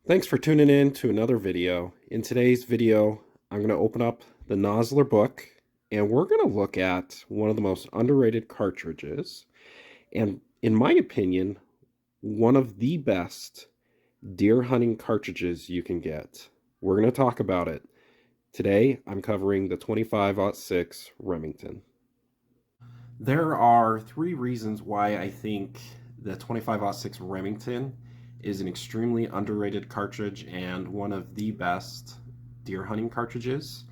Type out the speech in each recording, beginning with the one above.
Thanks for tuning in to another video. In today's video, I'm going to open up the Nosler book and we're going to look at one of the most underrated cartridges and, in my opinion, one of the best deer hunting cartridges you can get. We're going to talk about it. Today, I'm covering the 25-06 Remington. There are three reasons why I think the 25-06 Remington is an extremely underrated cartridge and one of the best deer hunting cartridges.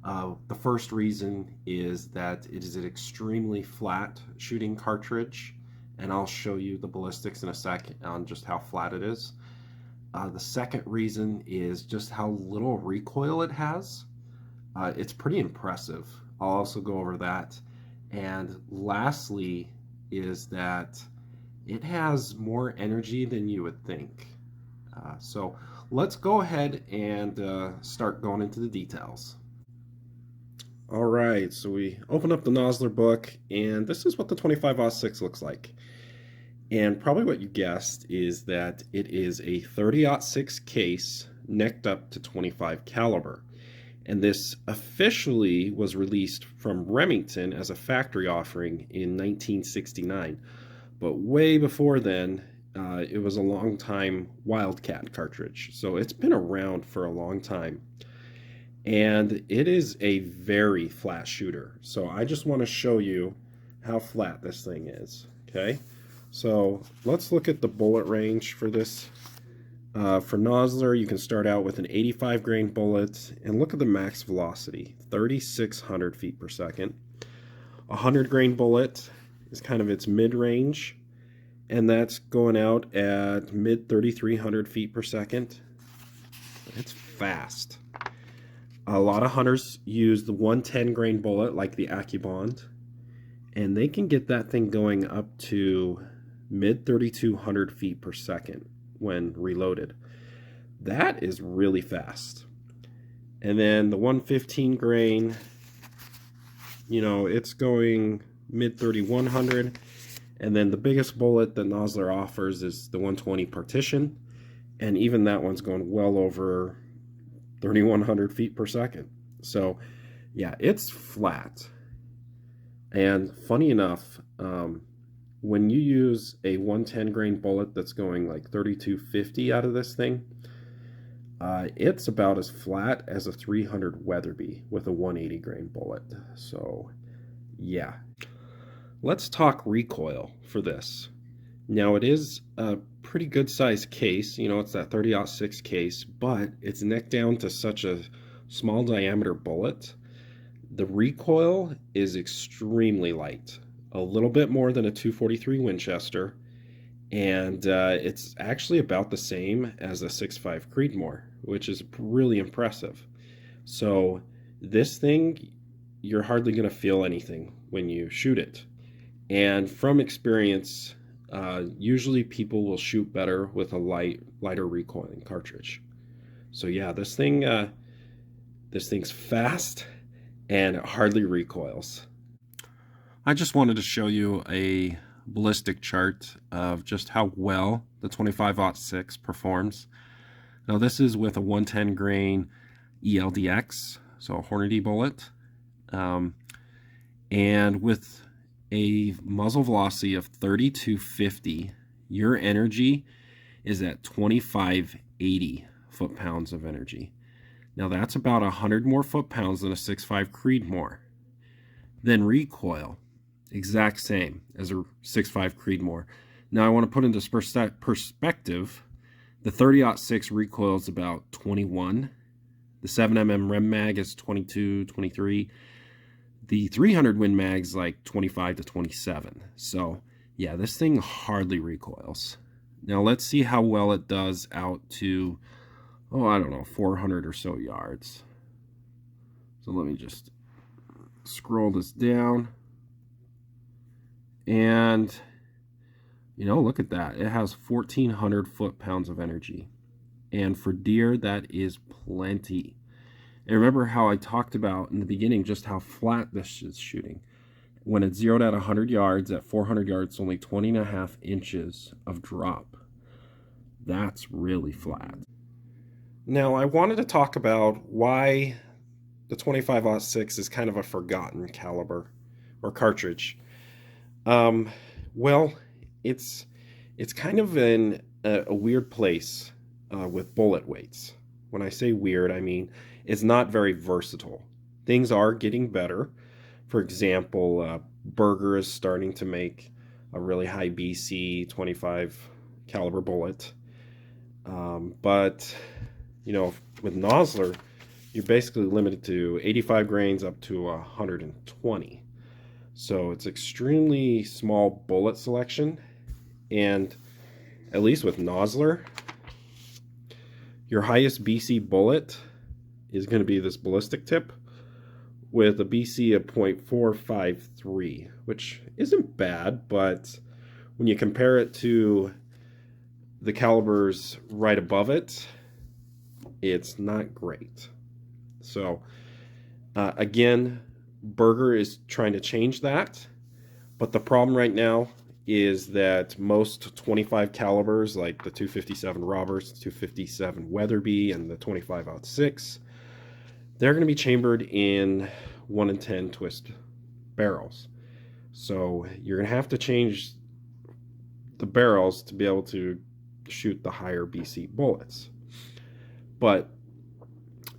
The first reason is that it is an extremely flat shooting cartridge, and I'll show you the ballistics in a sec on just how flat it is. The second reason is just how little recoil it has. It's pretty impressive. I'll also go over that. And lastly is that it has more energy than you would think. So let's go ahead and start going into the details. All right, so we open up the Nosler book, and this is what the 25-06 looks like. And probably what you guessed is that it is a 30-06 case necked up to 25 caliber. And this officially was released from Remington as a factory offering in 1969. But way before then, it was a long time Wildcat cartridge. So it's been around for a long time. And it is a very flat shooter. So I just want to show you how flat this thing is. Okay, so let's look at the bullet range for this. For Nosler, you can start out with an 85 grain bullet, and look at the max velocity, 3,600 feet per second. A 100 grain bullet is kind of its mid-range, and that's going out at mid 3,300 feet per second. It's fast. A lot of hunters use the 110 grain bullet like the AccuBond, and they can get that thing going up to mid 3,200 feet per second when reloaded. That is really fast. And then the 115 grain, you know, it's going mid 3,100. And then the biggest bullet that Nosler offers is the 120 partition, and even that one's going well over 3,100 feet per second. So yeah, it's flat. And funny enough, when you use a 110 grain bullet that's going like 3,250 out of this thing, it's about as flat as a 300 Weatherby with a 180 grain bullet. So yeah, let's talk recoil for this. Now, it is a pretty good sized case, you know, it's that 30-06 case, but it's necked down to such a small diameter bullet. The recoil is extremely light, a little bit more than a 243 Winchester, and it's actually about the same as a 6.5 Creedmoor, which is really impressive. So this thing, you're hardly going to feel anything when you shoot it. And from experience, usually people will shoot better with a lighter recoiling cartridge. So yeah, this thing's fast and it hardly recoils. I just wanted to show you a ballistic chart of just how well the 25-06 performs. Now this is with a 110 grain ELDX, so a Hornady bullet, and with a muzzle velocity of 3,250, your energy is at 2,580 foot-pounds of energy. Now that's about 100 more foot-pounds than a 6.5 Creedmoor. Then recoil, exact same as a 6.5 Creedmoor. Now I want to put into perspective, the 30-06 recoils about 21. The 7mm Rem Mag is 22, 23. The 300 Win Mag's like 25 to 27. So yeah, this thing hardly recoils. Now let's see how well it does out to, oh, I don't know, 400 or so yards. So let me just scroll this down. And, you know, look at that. It has 1,400 foot-pounds of energy. And for deer, that is plenty. And remember how I talked about in the beginning just how flat this is shooting. When it's zeroed at 100 yards, at 400 yards, only 20.5 inches of drop. That's really flat. Now, I wanted to talk about why the 25-06 is kind of a forgotten caliber or cartridge. Um, well, it's it's kind of in a weird place with bullet weights. When I say weird, I mean it's not very versatile. Things are getting better. For example, Berger is starting to make a really high BC 25 caliber bullet. But with Nosler, you're basically limited to 85 grains up to 120. So it's extremely small bullet selection. And at least with Nosler, your highest BC bullet is going to be this ballistic tip with a BC of 0.453, which isn't bad, but when you compare it to the calibers right above it, it's not great. So again, Berger is trying to change that, but the problem right now is that most 25 calibers, like the 257 Roberts, 257 Weatherby, and the 25-06, they're going to be chambered in 1 in 10 twist barrels. So you're going to have to change the barrels to be able to shoot the higher BC bullets. But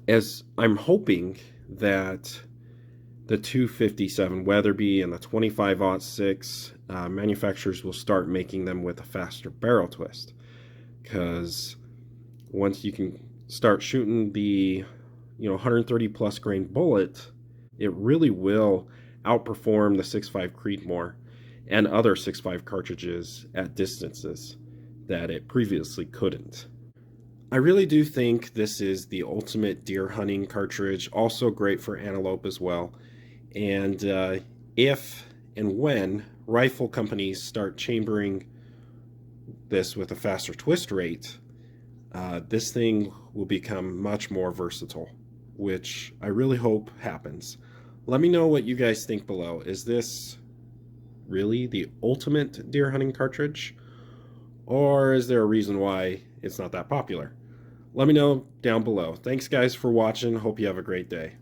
as I'm hoping that the 257 Weatherby and the 25-06 manufacturers will start making them with a faster barrel twist, because once you can start shooting the 130 plus grain bullet, it really will outperform the 6.5 Creedmoor and other 6.5 cartridges at distances that it previously couldn't. I really do think this is the ultimate deer hunting cartridge, also great for antelope as well. And if and when rifle companies start chambering this with a faster twist rate, this thing will become much more versatile, which I really hope happens. Let me know what you guys think below. Is this really the ultimate deer hunting cartridge? Or is there a reason why it's not that popular? Let me know down below. Thanks guys for watching. Hope you have a great day.